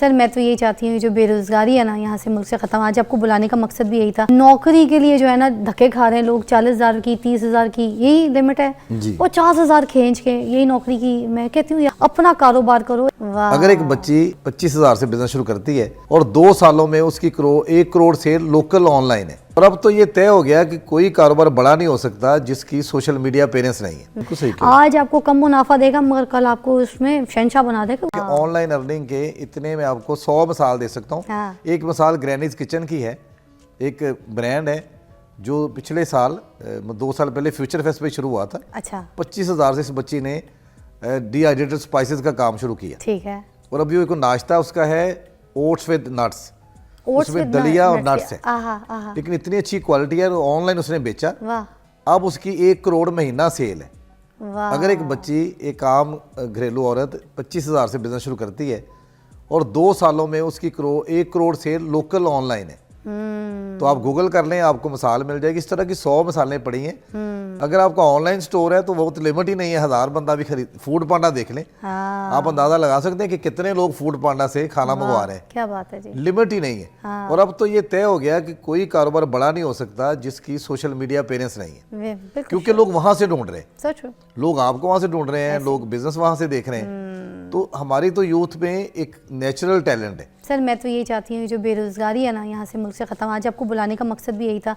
سر میں تو یہی چاہتی ہوں جو بے روزگاری ہے نا یہاں سے ملک سے ختم. آج آپ کو بلانے کا مقصد بھی یہی تھا. نوکری کے لیے جو ہے نا دھکے کھا رہے ہیں لوگ, 40,000 کی 30,000 کی یہی لمٹ ہے, 50,000 کھینچ کے یہی نوکری کی. میں کہتی ہوں اپنا کاروبار کرو. اگر ایک بچی 25,000 سے بزنس شروع کرتی ہے اور 2 سالوں میں اس کی 1 crore sale local online ہے, اور اب تو یہ طے ہو گیا کہ کوئی کاروبار بڑا نہیں ہو سکتا جس کی سوشل میڈیا پیرنس نہیں ہے. بالکل صحیح کہا. آج آپ کو کم منافع دے گا مگر کل آپ کو اس میں شہنشاہ بنا دے گا. آن لائن ارننگ کے اتنے میں آپ کو 100 مثال دے سکتا ہوں. ایک مثال گرینیز کچن کی ہے. ایک برانڈ ہے جو پچھلے سال 2 سال پہلے فیوچر فیسٹ پہ شروع ہوا تھا. 25,000 سے اس بچی نے ڈی ہائیڈریٹڈ اسپائسز کا کام شروع کیا. ٹھیک ہے. اور ابھی ایک ناشتہ اس کا ہے اوٹس ود نٹس, اس میں دلیا اور نٹس ہے, لیکن اتنی اچھی کوالٹی ہے. آن لائن اس نے بیچا, اب اس کی 1 کروڑ مہینہ سیل ہے. اگر ایک بچی, ایک عام گھریلو عورت 25,000 سے بزنس شروع کرتی ہے اور 2 سالوں میں اس کی 1 crore sale local online ہے, تو آپ گوگل کر لیں, آپ کو مثال مل جائے گی. اس طرح کی 100 مثالیں پڑی ہیں. اگر آپ کا آن لائن سٹور ہے تو وہ لمٹ ہی نہیں ہے, 1000 بندہ بھی خرید. فوڈ پانڈا دیکھ لیں, آپ اندازہ لگا سکتے ہیں کہ کتنے لوگ فوڈ پانڈا سے کھانا منگوا رہے ہیں. کیا بات ہے جی. لمٹ ہی نہیں ہے. اور اب تو یہ طے ہو گیا کہ کوئی کاروبار بڑا نہیں ہو سکتا جس کی سوشل میڈیا پیرنس نہیں ہے, کیونکہ لوگ وہاں سے ڈھونڈ رہے ہیں. لوگ آپ کو وہاں سے ڈھونڈ رہے ہیں, لوگ بزنس وہاں سے دیکھ رہے ہیں. تو ہماری تو یوتھ میں ایک نیچرل ٹیلنٹ ہے. سر میں تو یہی چاہتی ہوں جو بے روزگاری ہے نا یہاں سے ملک سے ختم. آج آپ کو بلانے کا مقصد بھی یہی تھا.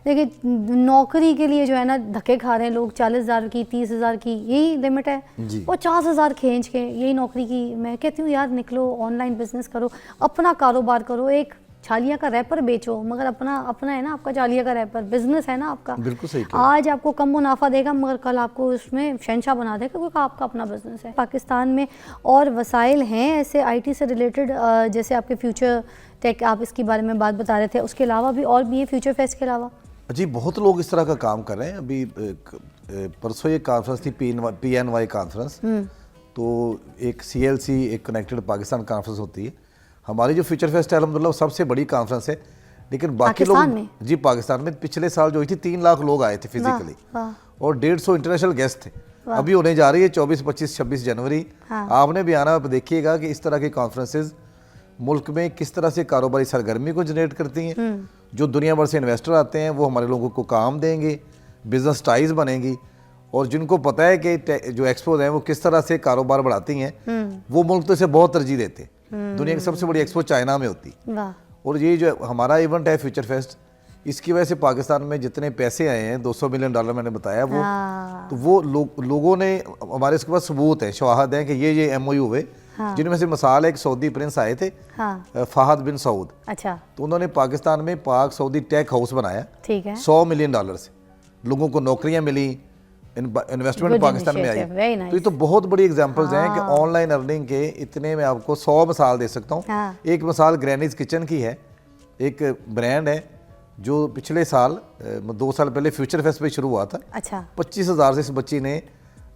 دیکھیں نوکری کے لیے جو ہے نا دھکے کھا رہے ہیں لوگ, 40,000 کی 30,000 کی یہی لمٹ ہے, 50,000 کھینچ کے یہی نوکری کی. میں کہتی ہوں یار نکلو, آن لائن بزنس کرو, اپنا کاروبار کرو. ایک چھالیاں کا ریپر بیچو, مگر اپنا ہے نا آپ کا چھالیاں کا ریپر بزنس ہے نا آپ کا. بالکل صحیح. آج آپ کو کم منافع دے گا مگر کل آپ کو اس میں شہنشاہ بنا دے گا, کیونکہ آپ کا اپنا بزنس ہے. پاکستان میں اور وسائل ہیں ایسے آئی ٹی سے ریلیٹڈ, جیسے آپ کے فیوچر ٹیک, آپ اس کے بارے میں بات بتا رہے تھے, اس کے علاوہ بھی اور بھی ہیں فیوچر فیسٹ کے علاوہ؟ جی بہت لوگ اس طرح کا کام کر رہے ہیں. ابھی پرسوں یہ کانفرنس تھی پی این وائی کانفرنس, تو ایک CLC ایک کنیکٹڈ پاکستان کانفرنس ہوتی ہے. ہماری جو فیوچر فیسٹ ہے الحمدللہ وہ سب سے بڑی کانفرنس ہے. لیکن باقی لوگ جی پاکستان میں پچھلے سال جو ہوئی تھی 3 لاکھ لوگ آئے تھے فزیکلی, اور 150 انٹرنیشنل گیسٹ تھے. ابھی ہونے جا رہی ہے 24, 25, 26 جنوری. آپ نے بھی آنا, دیکھیے گا کہ اس طرح کی کانفرنسز ملک میں کس طرح سے کاروباری سرگرمی کو جنریٹ کرتی ہیں. جو دنیا بھر سے انویسٹر آتے ہیں وہ ہمارے لوگوں کو کام دیں گے, بزنس ٹائز بنیں گی, اور جن کو پتہ ہے کہ جو ایکسپوز ہیں وہ کس طرح سے کاروبار بڑھاتی ہیں, وہ ملک تو اسے بہت ترجیح دیتے. دنیا کی سب سے بڑی ایکسپو چائنا میں ہوتی. اور یہ جو ہمارا ایونٹ ہے فیوچر فیسٹ, اس کی وجہ سے پاکستان میں جتنے پیسے آئے ہیں $200 ملین میں نے بتایا, وہ لوگوں نے ہمارے اس کے پاس ثبوت ہے, شواہد ہیں کہ یہ MOU ہوئے, جن میں سے مثال ہے ایک سعودی پرنس آئے تھے, فہد بن سعود. تو انہوں نے پاکستان میں پاک سعودی ٹیک ہاؤس بنایا $100 ملین سے. لوگوں کو نوکریاں ملی, انویسٹمنٹ پاکستان میں آئی. تو یہ تو بہت بڑی ایگزامپلز ہیں کہ آن لائن ارننگ کے اتنے میں آپ کو 100 مثال دے سکتا ہوں. ایک مثال گرینیز کچن کی ہے. ایک برانڈ ہے جو پچھلے سال 2 سال پہلے فیوچر فیسٹ پہ شروع ہوا تھا. 25,000 سے اس بچی نے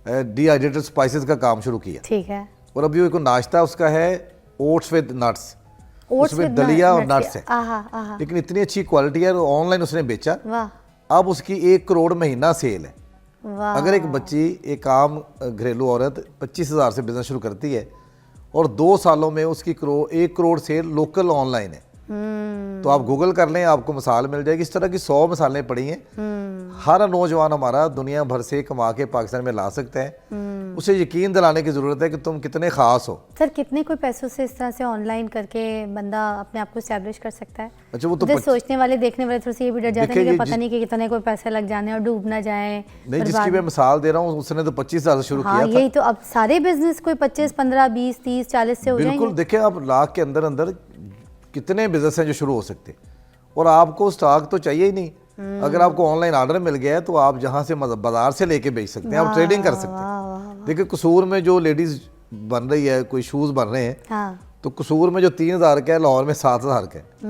ڈی ہائیڈریٹڈ اسپائسز کا کام شروع کیا. ٹھیک ہے. اور ابھی ایک ناشتہ اس کا ہے اوٹس ود نٹس, اس میں دلیا اور نٹس ہے, لیکن اتنی اچھی کوالٹی ہے. آن لائن اس نے بیچا, اب اس کی 1 کروڑ مہینہ سیل ہے. اگر ایک بچی, ایک عام گھریلو عورت 25,000 سے بزنس شروع کرتی ہے اور 2 سالوں میں اس کی 1 crore sale local online ہے, تو آپ گوگل کر لیں, آپ کو مثال مل جائے گی. اس طرح کی 100 مثالیں پڑی ہیں. ہر نوجوان ہمارا دنیا بھر سے کما کے پاکستان میں لا سکتا ہے. اسے یقین دلانے کی ضرورت ہے کہ تم کتنے خاص ہو. سر کتنے کوئی پیسوں سے اس طرح سے آن لائن کر کے بندہ اپنے آپ کو اسٹیبلش کر سکتا ہے؟ اچھا, وہ تو سوچنے والے دیکھنے والے تھوڑی سی یہ بھی ڈر جاتے ہیں کہ پتہ نہیں کہ کتنے کوئی پیسے لگ جانے اور ڈوب نہ جائیں. نہیں, جس کی میں مثال دے رہا ہوں اس نے تو 25,000 سے شروع کیا تھا. یہی تو, اب سارے بزنس کوئی 25, 15, 20, 30, 40 سے ہو جائیں گے. بالکل. دیکھیں آپ لاکھ کے اندر کتنے بزنس ہیں جو شروع ہو سکتے, اور آپ کو سٹاک تو چاہیے ہی نہیں. اگر آپ کو آن لائن آرڈر مل گیا ہے تو آپ جہاں سے بازار سے لے کے بیچ سکتے ہیں, آپ ٹریڈنگ کر سکتے ہیں. دیکھیں قصور میں جو لیڈیز بن رہی ہے, کوئی شوز بن رہے ہیں, تو قصور میں جو 3,000 کا ہے لاہور میں 7,000 کا ہے.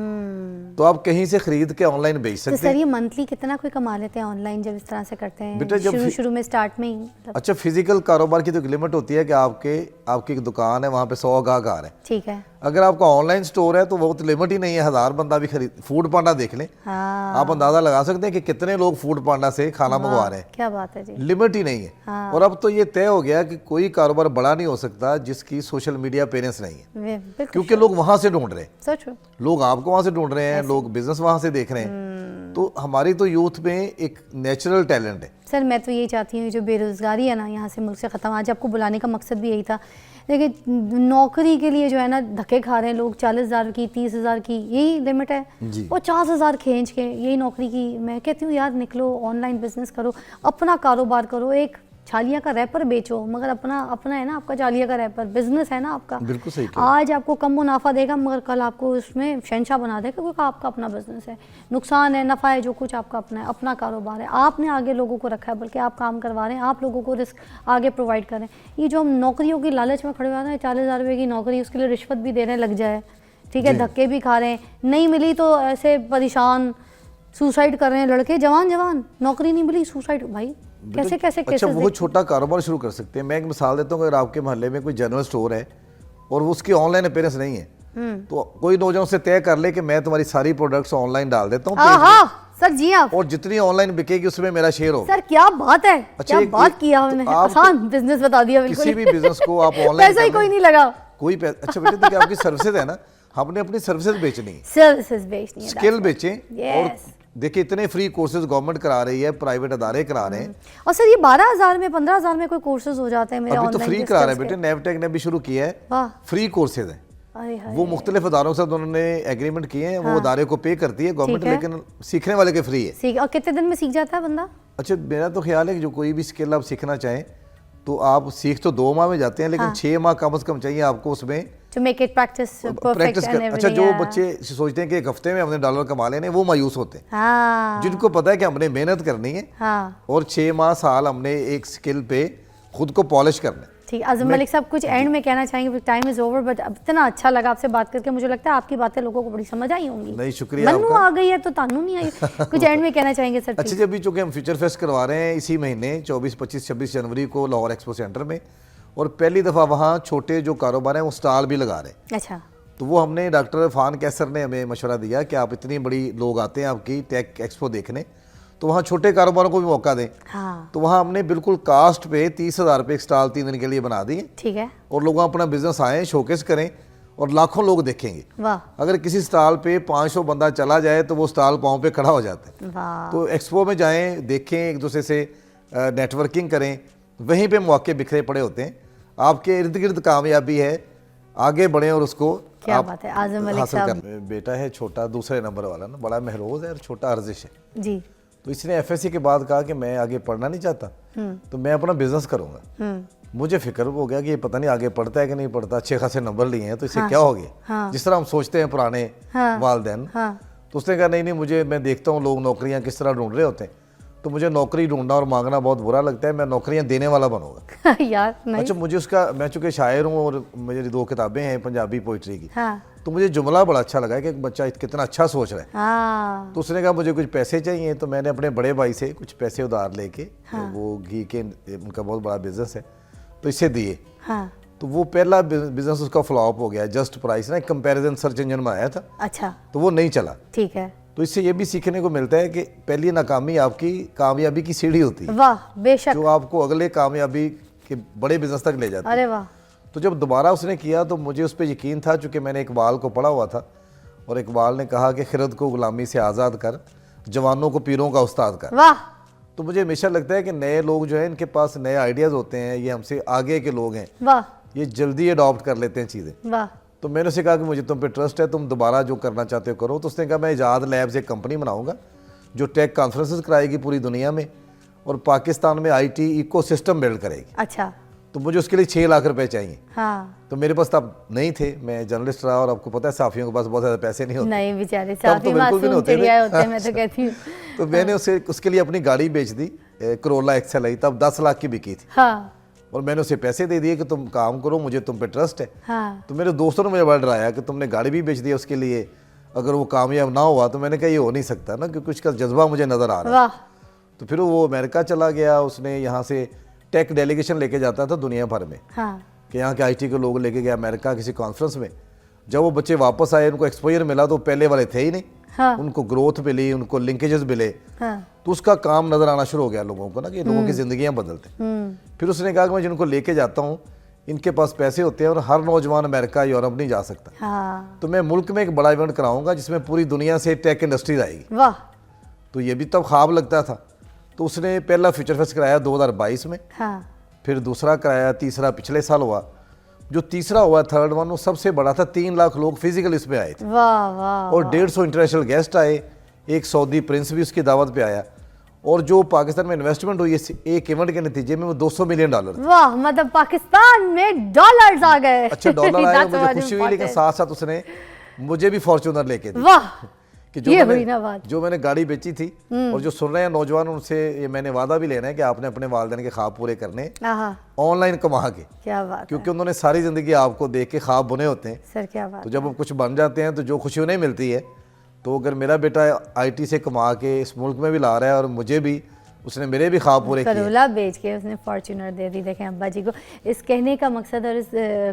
तो आप कहीं से खरीद के ऑनलाइन बेच तो सकते सर हैं। ये मंथली कितना कोई कमा लेते हैं ऑनलाइन जब इस तरह से करते हैं? बेटा, जब शुरू में स्टार्ट में ही मतलब? अच्छा, फिजिकल कारोबार की तो एक लिमिट होती है कि आपकी एक दुकान है, वहाँ पे 100 गाहक आ रहे हैं। ठीक है। अगर आपका ऑनलाइन स्टोर है तो वो तो लिमिट ही नहीं है, 1000 बंदा भी खरीद। फूड पांडा देख लें, हाँ, आप अंदाजा लगा सकते हैं कि कितने लोग फूड पांडा से खाना मंगवा रहे हैं। क्या बात है जी। लिमिट ही नहीं है। हाँ। और अब तो ये तय हो गया कि कोई कारोबार बड़ा नहीं हो सकता जिसकी सोशल मीडिया पेरेंस नहीं है, बिल्कुल क्योंकि लोग वहां से ढूंढ रहे हैं, सच है। लोग आपको वहां से ढूंढ रहे हैं, लोग बिजनेस वहां से देख रहे हैं। तो हमारी तो यूथ में एक नेचुरल टैलेंट है। सर मैं तो यही चाहती हूँ जो बेरोज़गारी है ना यहाँ से मुल्क से ख़त्म। आज आपको बुलाने का मकसद भी यही था। देखिए नौकरी के लिए जो है ना धक्के खा रहे हैं लोग, 40,000 की, 30,000 की, यही लिमिट है। जी। 50,000 खींच के यही नौकरी की। मैं कहती हूँ यार निकलो, ऑनलाइन बिजनेस करो, अपना कारोबार करो, एक छालिया का रैपर बेचो, मगर अपना है ना आपका छालिया का रैपर, बिजनेस है ना आपका। बिल्कुल सही कहा। आज आपको कम मुनाफा देगा मगर कल आपको उसमें शहंशाह बना देगा, क्योंकि आपका अपना बिजनेस है। नुकसान है, नफ़ा है, जो कुछ आपका अपना है, अपना कारोबार है। आपने आगे लोगों को रखा है, बल्कि आप काम करवा रहे हैं, आप लोगों को रिस्क आगे प्रोवाइड करें। ये जो हम नौकरियों की लालच में खड़े हुए हैं, 40,000 रुपये की नौकरी, उसके लिए रिश्वत भी देने लग जाए, ठीक है, धक्के भी खा रहे हैं, नहीं मिली तो ऐसे परेशान सुसाइड कर रहे हैं लड़के, जवान नौकरी नहीं मिली सुसाइड। भाई कैसे अच्छा, केसेस वो छोटा कारोबार शुरू कर सकते हैं। मैं एक मिसाल देता हूँ, अगर आपके मोहल्ले में कोई जनरल स्टोर है और वो उसकी ऑनलाइन अपीयरेंस नहीं है, तो कोई नौजवान से तय कर ले कि मैं तुम्हारी सारी प्रोडक्ट्स ऑनलाइन डाल देता हूँ सर जी आप, और जितनी ऑनलाइन बिकेगी उसमें मेरा शेयर होगा। सर क्या बात है, अच्छा, क्या बात किया हमने, तो आप आसान बिजनेस बता दिया बिल्कुल। किसी भी बिजनेस को आप ऑनलाइन पैसा ही कोई नहीं लगा, कोई अच्छा बेटे, तो क्या आपकी सर्विसेज है ना, हमने अपनी सर्विसेज बेचनी है, सर्विसेज बेचनी है, स्किल बेचें। और Yes. देखिए इतने फ्री कोर्सेज गवर्नमेंट करा रही है, प्राइवेट अदारे करा रहे हैं। और सर ये 12,000 में 15,000 में कोई कोर्सेज हो जाते हैं मेरे अभी तो ऑनलाइन फ्री करा रहे हैं बेटे, नेवटेक ने भी शुरू किया है, वाह, फ्री कोर्सेज हैं। अरे हाय, वो मुख्तलिफ अदारों के साथ उन्होंने एग्रीमेंट किए हैं, वो अदारे को पे करती है गवर्नमेंट, ठीक है। लेकिन सीखने वाले के फ्री है। सीख, और कितने दिन में सीख जाता है बंदा? अच्छा, मेरा तो ख्याल है कि जो कोई भी स्किल आप सीखना चाहें तो आप सीख तो 2 माह में जाते हैं, लेकिन 6 माह कम से कम चाहिए आपको उसमें to make it practice perfect practice and कर। everything, अच्छा, जो yeah. बच्चे सोचते हैं कि एक हफ्ते में हमने डॉलर कमा लेने, वो मायूस होते हैं। हाँ, जिनको पता है कि हमने मेहनत करनी है हाँ, और 6 माह साल हमने एक स्किल पे खुद को पॉलिश करना है। ठीक। आज़म मलिक साहब कुछ एंड में कहना चाहेंगे? टाइम इज ओवर, बट इतना अच्छा लगा आपसे बात करके, मुझे लगता है आपकी बातें लोगों को बड़ी समझ आई होंगी। नहीं, शुक्रिया मन्नू आपका। आ गई है तो तानू नहीं आई। कुछ एंड में कहना चाहेंगे सर? अच्छा जी, अभी चूंकि हम फ्यूचर फेस्ट करवा रहे हैं इसी महीने 24, 25, 26 जनवरी को लाहौर एक्सपो सेंटर में, और पहली दफ़ा वहाँ छोटे जो कारोबार हैं वो स्टॉल भी लगा रहे हैं। अच्छा, तो वो हमने डॉक्टर फान कैसर ने हमें मशवरा दिया कि आप इतनी बड़ी लोग आते हैं आपकी टेक एक्सपो देखने, तो वहाँ छोटे कारोबारों को भी मौका दें। हाँ, तो वहाँ हमने बिल्कुल कास्ट पे 30,000 रुपये एक स्टॉल 3 दिन के लिए बना दिए, ठीक है, और लोग अपना बिजनेस आएँ, शोकेस करें, और लाखों लोग देखेंगे। वाह अगर किसी स्टॉल पे 500 बंदा चला जाए तो वो स्टॉल पाँव पे खड़ा हो जाता है। वाह, तो एक्सपो में जाएं, देखें, एक दूसरे से नेटवर्किंग करें, वहीं पे मौके बिखरे पड़े होते हैं। आपके इर्द गिर्द कामयाबी है, आगे बढ़ें और उसको क्या आप बात है आज़म मलिक हासिल साहब कर। बेटा है छोटा, दूसरे नंबर वाला ना, बड़ा महरोज है और छोटा अर्जिश है। जी। तो इसने एफएससी के बाद कहा कि मैं आगे पढ़ना नहीं चाहता, तो मैं अपना बिजनेस करूंगा। मुझे फिक्र हो गया कि ये पता नहीं आगे पढ़ता है कि नहीं पढ़ता, अच्छे खासे नंबर लिए हैं तो इसे क्या हो गया, हाँ, जिस तरह हम सोचते हैं पुराने वालदैन। हाँ, तो उसने कहा नहीं, मुझे, मैं देखता हूँ लोग नौकरियाँ किस तरह ढूंढ रहे होते हैं, तो मुझे नौकरी ढूंढना और मांगना बहुत बुरा लगता है, मैं नौकरियाँ देने वाला बनूंगा। यार नहीं, अच्छा, मुझे उसका, मैं चूँकि शायर हूँ और मेरी 2 किताबें हैं पंजाबी पोइट्री की, हाँ, तो मुझे जुमला बड़ा अच्छा लगा कि एक बच्चा कितना अच्छा सोच रहा है। हाँ, तो उसने कहा मुझे कुछ पैसे चाहिए, तो मैंने अपने बड़े भाई से कुछ पैसे उधार लेके, वो घी के, उनका बहुत बड़ा बिजनेस है, तो इसे दिए। हाँ, तो वो पहला बिजनेस उसका फ्लॉप हो गया, जस्ट प्राइस ना, कंपैरिजन सर्च इंजन में आया था, अच्छा, तो वो नहीं चला। ठीक है, तो इससे ये भी सीखने को मिलता है कि पहली नाकामी आपकी कामयाबी की सीढ़ी होती है, वाह बेशक, जो आपको अगले कामयाबी के बड़े बिजनेस तक ले जाती है। अरे वाह, तो जब दोबारा उसने किया तो मुझे उस पर यकीन था, चूँकि मैंने इकबाल को पढ़ा हुआ था, और इकबाल ने कहा कि खिरद को गुलामी से आज़ाद कर, जवानों को पीरों का उस्ताद कर। वाह, तो मुझे हमेशा लगता है कि नए लोग जो हैं, इनके पास नए आइडियाज़ होते हैं, ये हमसे आगे के लोग हैं, वाह, ये जल्दी अडॉप्ट कर लेते हैं चीज़ें। वाह, तो मैंने उसे कहा कि मुझे तुम पे ट्रस्ट है, तुम दोबारा जो करना चाहते हो करो। तो उसने कहा मैं इजाद लैब्स एक कंपनी बनाऊंगा जो टेक कॉन्फ्रेंसेस कराएगी पूरी दुनिया में, और पाकिस्तान में आईटी इकोसिस्टम बिल्ड करेगी। अच्छा, तो मुझे उसके लिए 6 लाख रुपए चाहिए। हाँ, तो मेरे पास तब नहीं थे, मैं जर्नलिस्ट रहा, और आपको पता है साफियों के पास बहुत ज़्यादा पैसे नहीं होते। नहीं बेचारे तब तो साफी बिल्कुल भी नहीं मासूम होते थे। चिड़िया होते हैं, मैं तो कहती हूँ। तो मैंने उसके लिए अपनी गाड़ी बेच दी, करोला एक्सेल आई, तब 10 लाख की बिकी थी, हाँ, और मैंने उसे पैसे दे दिए कि तुम काम करो, मुझे तुम पे ट्रस्ट है। हाँ, तो मेरे दोस्तों ने मुझे बड़ा डराया कि तुमने गाड़ी भी बेच दी उसके लिए, अगर वो कामयाब ना हुआ तो मैंने कहा ये हो नहीं सकता ना, क्योंकि उसका जज्बा मुझे नज़र आ रहा है। वाह, तो फिर वो अमेरिका चला गया, उसने यहाँ से टेक डेलीगेशन लेके जाता था दुनिया भर में, हाँ, कि यहाँ के आईटी के लोग लेके गया अमेरिका किसी कॉन्फ्रेंस में। जब वो बच्चे वापस आए, उनको एक्सपोजर मिला, तो पहले वाले थे ही नहीं। हाँ, उनको ग्रोथ मिली, उनको लिंकेजेस मिले, हाँ, तो उसका काम नज़र आना शुरू हो गया लोगों को ना, कि लोगों की ज़िंदगियाँ बदलते। फिर उसने कहा कि मैं जिनको लेके जाता हूँ इनके पास पैसे होते हैं और हर नौजवान अमेरिका यूरोप नहीं जा सकता, हाँ, तो मैं मुल्क में एक बड़ा इवेंट कराऊंगा जिसमें पूरी दुनिया से टेक इंडस्ट्री आएगी। वाह, तो ये भी तब ख्वाब लगता था। तो उसने पहला फ्यूचर फेस्ट कराया 2022 में, हाँ, फिर दूसरा कराया, तीसरा पिछले साल हुआ। जो तीसरा हुआ, थर्ड वन, वो सबसे बड़ा था। 3 लाख लोग फिजिकल इसमें आए थे वाह, वाह, और 150 इंटरनेशनल गेस्ट आए। एक सऊदी प्रिंस भी उसकी दावत पे आया। और जो पाकिस्तान में इन्वेस्टमेंट हुई इस एक इवेंट के नतीजे में, वो $200 मिलियन। वाह, मतलब पाकिस्तान में डॉलर्स आ गए। अच्छा डॉलर आए, That's मुझे what खुशी हुई, लेकिन important. साथ साथ उसने मुझे भी फॉर्च्यूनर लेके दी वाह, कि ये हुई ना बात। जो मैंने गाड़ी बेची थी, और जो सुन रहे हैं नौजवान, उनसे ये मैंने वादा भी लेना है कि आपने अपने वालिदैन के ख्वाब पूरे करने आहा, ऑनलाइन कमा के, क्या बात है क्योंकि उन्होंने सारी ज़िंदगी आपको देख के ख्वाब बुने होते हैं। सर, क्या बात तो जब हम कुछ बन जाते हैं तो जो खुशी उन्हें मिलती है, तो अगर मेरा बेटा आईटी से कमा के इस मुल्क में भी ला रहा है और मुझे भी, उसने मेरे भी ख्वाब पूरे किए। करोला बेच के उसने फॉर्च्यूनर दे दी। देखें अब्बा जी को, इस कहने का मकसद और इस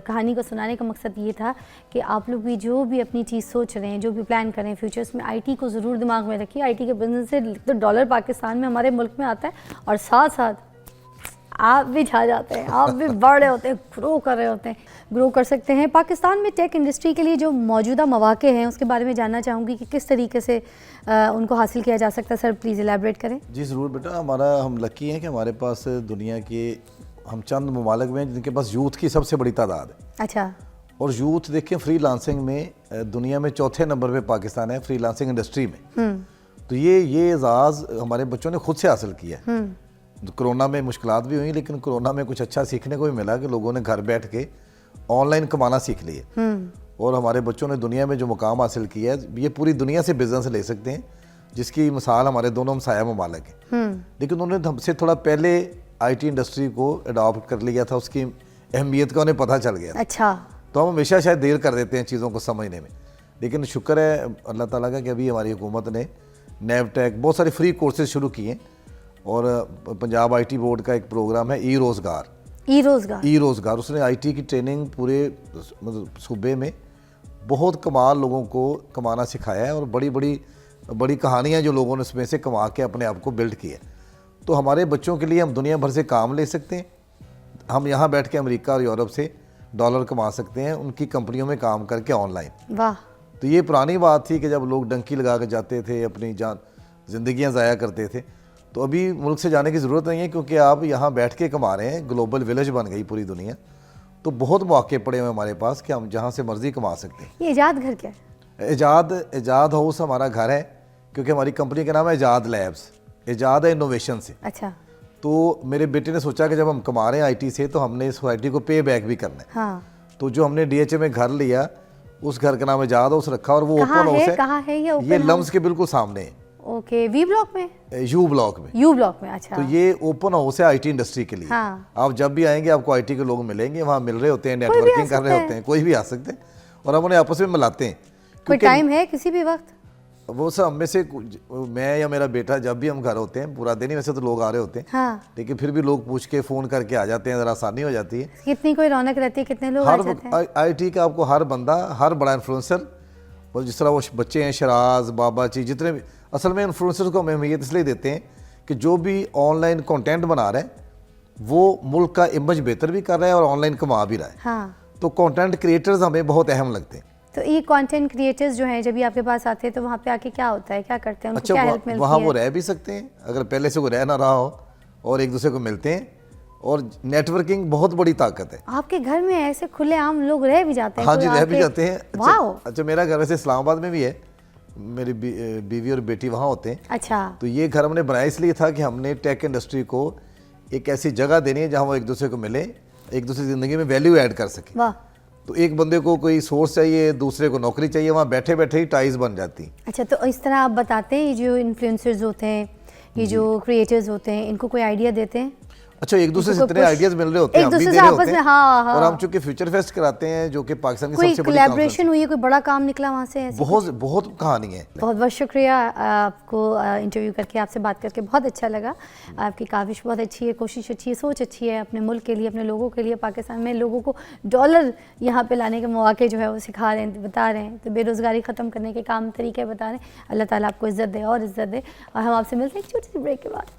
कहानी को सुनाने का मकसद ये था कि आप लोग भी जो भी अपनी चीज़ सोच रहे हैं, जो भी प्लान करें फ्यूचर्स में, आईटी को ज़रूर दिमाग में रखिए। आईटी के बिजनेस से तो डॉलर पाकिस्तान में, हमारे मुल्क में आता है, और साथ साथ आप भी छा जाते हैं, आप भी बढ़ रहे होते हैं, ग्रो कर रहे होते हैं, ग्रो कर सकते हैं। पाकिस्तान में टेक इंडस्ट्री के लिए जो मौजूदा मौके हैं उसके बारे में जानना चाहूँगी कि किस तरीके से उनको हासिल किया जा सकता है। सर प्लीज़ इलेबरेट करें। जी ज़रूर बेटा, हम लकी हैं कि हमारे पास दुनिया के हम चंद ममालिक में हैं जिनके पास यूथ की सबसे बड़ी तादाद है। अच्छा, और यूथ देखें फ्री लांसिंग में दुनिया में चौथे नंबर पे पाकिस्तान है फ्री लांसिंग इंडस्ट्री में। तो ये एजाज़ हमारे बच्चों ने खुद से हासिल किया है। तो कोरोना में मुश्किलात भी हुई, लेकिन कोरोना में कुछ अच्छा सीखने को भी मिला कि लोगों ने घर बैठ के ऑनलाइन कमाना सीख लिए। और हमारे बच्चों ने दुनिया में जो मुकाम हासिल किया है, ये पूरी दुनिया से बिजनेस ले सकते हैं, जिसकी मिसाल हमारे दोनों हमसाया ममालिक हैं। लेकिन उन्होंने हमसे थोड़ा पहले आईटी इंडस्ट्री को अडॉप्ट कर लिया था, उसकी अहमियत का उन्हें पता चल गया। अच्छा, तो हम हमेशा शायद देर कर देते हैं चीज़ों को समझने में, लेकिन शुक्र है अल्लाह ताला का कि अभी हमारी हुकूमत ने नेवटेक बहुत सारे फ्री कोर्सेज शुरू किए। और पंजाब आईटी बोर्ड का एक प्रोग्राम है ई रोज़गार, उसने आईटी की ट्रेनिंग पूरे मतलब सूबे में बहुत कमाल लोगों को कमाना सिखाया है। और बड़ी कहानियाँ जो लोगों ने उसमें से कमा के अपने आप को बिल्ड किया। तो हमारे बच्चों के लिए हम दुनिया भर से काम ले सकते हैं। हम यहाँ बैठ के अमेरिका और यूरोप से डॉलर कमा सकते हैं उनकी कंपनियों में काम करके ऑनलाइन। वाह, तो ये पुरानी बात थी कि जब लोग डंकी लगा के जाते थे, अपनी ज़िंदगियाँ ज़ाया करते थे। तो अभी मुल्क से जाने की ज़रूरत नहीं है, क्योंकि आप यहाँ बैठ के कमा रहे हैं। ग्लोबल विलेज बन गई पूरी दुनिया। तो बहुत मौके पड़े हुए हमारे पास कि हम जहाँ से मर्ज़ी कमा सकते हैं। ये इजाद घर क्या है? इजाद हाउस हमारा घर है, क्योंकि हमारी कंपनी का नाम है इजाद लैब्स। इजाद है इनोवेशन से। अच्छा, तो मेरे बेटे ने सोचा कि जब हम कमा रहे हैं आईटी से, तो हमने इस सोसाइटी को पे बैक भी करना है। हाँ, तो जो हमने डीएचए में घर लिया, उस घर का नाम इजाद हाउस रखा। और वो ओपन हाउस है। कहाँ है ये लम्स के बिल्कुल सामने है। ओके, वी ब्लॉक में, यू ब्लॉक में। अच्छा। तो ये ओपन हाउस है आईटी इंडस्ट्री के लिए। हाँ। आप जब भी आएंगे आपको आईटी के लोग मिलेंगे, वहाँ मिल रहे होते हैं, नेटवर्किंग कर रहे होते हैं, कोई भी आ सकते हैं, और हम उन्हें आपस में मिलाते हैं। कोई टाइम है किसी भी वक्त? वो सब हम में से मैं या मेरा बेटा जब भी हम घर होते हैं, पूरा दिन ही वैसे तो लोग आ रहे होते हैं। हाँ। लेकिन फिर भी लोग पूछ के फ़ोन करके आ जाते हैं, ज़रा आसानी हो जाती है। कितनी कोई रौनक रहती है, कितने लोग आ जाते हैं? आईटी का आपको हर बंदा, हर बड़ा इन्फ्लुएंसर, और जिस तरह वो बच्चे हैं शराज बाबा जी, जितने भी, असल में इन्फ्लुएंसर को हम अहमियत इसलिए देते हैं कि जो भी ऑनलाइन कंटेंट बना रहे हैं वो मुल्क का इमेज बेहतर भी कर रहा है और ऑनलाइन कमा भी रहा है। हाँ। तो कंटेंट क्रिएटर्स हमें बहुत अहम लगते हैं। तो ये कंटेंट क्रिएटर्स जो हैं, जब भी आपके पास आते हैं तो वहाँ पे आके क्या होता है, क्या करते हैं, उनको क्या हेल्प मिलती है? वहाँ वो रह भी सकते हैं अगर पहले से वो रह ना रहा हो, और एक दूसरे को मिलते हैं। और नेटवर्किंग बहुत बड़ी ताकत है। आपके घर में ऐसे खुले आम लोग रह भी जाते हैं? हाँ जी, रह भी जाते हैं। अच्छा, मेरा घर वैसे इस्लामाबाद में भी है, मेरी बीवी और बेटी वहाँ होते हैं। अच्छा। तो ये घर हमने बनाया इसलिए था कि हमने टेक इंडस्ट्री को एक ऐसी जगह देनी है जहाँ वो एक दूसरे को मिले, एक दूसरे की ज़िंदगी में वैल्यू ऐड कर सके। वाह। तो एक बंदे को कोई सोर्स चाहिए, दूसरे को नौकरी चाहिए, वहाँ बैठे बैठे ही टाइज बन जाती। अच्छा, तो इस तरह आप बताते हैं, ये जो इन्फ्लुएंसर्स होते हैं, ये जो क्रिएटर्स होते हैं, इनको कोई आइडिया देते हैं? اچھا ایک دوسرے سے کو اتنے push- آئیڈیاز مل رہے ہوتے ہیں ایک ہم بھی دوسرے دے سے رہے آپس ہوتے میں، ہیں ہاں ہاں، اور ہم چونکہ فیوچر فیسٹ کراتے ہیں جو کہ پاکستان کی کوئی سب سے بڑی کانفرنس کولیبریشن ہوئی ہے، کوئی بڑا کام نکلا وہاں سے ایسے؟ بہت بہت کہانی ہے. بہت بہت شکریہ آپ کو انٹرویو کر کے، آپ سے بات کر کے بہت اچھا لگا. آپ کی کاوش بہت اچھی ہے، کوشش اچھی ہے، سوچ اچھی ہے اپنے ملک کے لیے، اپنے لوگوں کے لیے. پاکستان میں لوگوں کو ڈالر یہاں پہ لانے کے مواقع جو ہے وہ سکھا رہے ہیں، بتا رہے ہیں، تو بے روزگاری ختم کرنے کے کام طریقے بتا رہے ہیں. اللہ تعالیٰ آپ کو عزت دے اور عزت دے. اور ہم آپ سے ملتے ہیں ایک چھوٹی سی بریک کے بعد.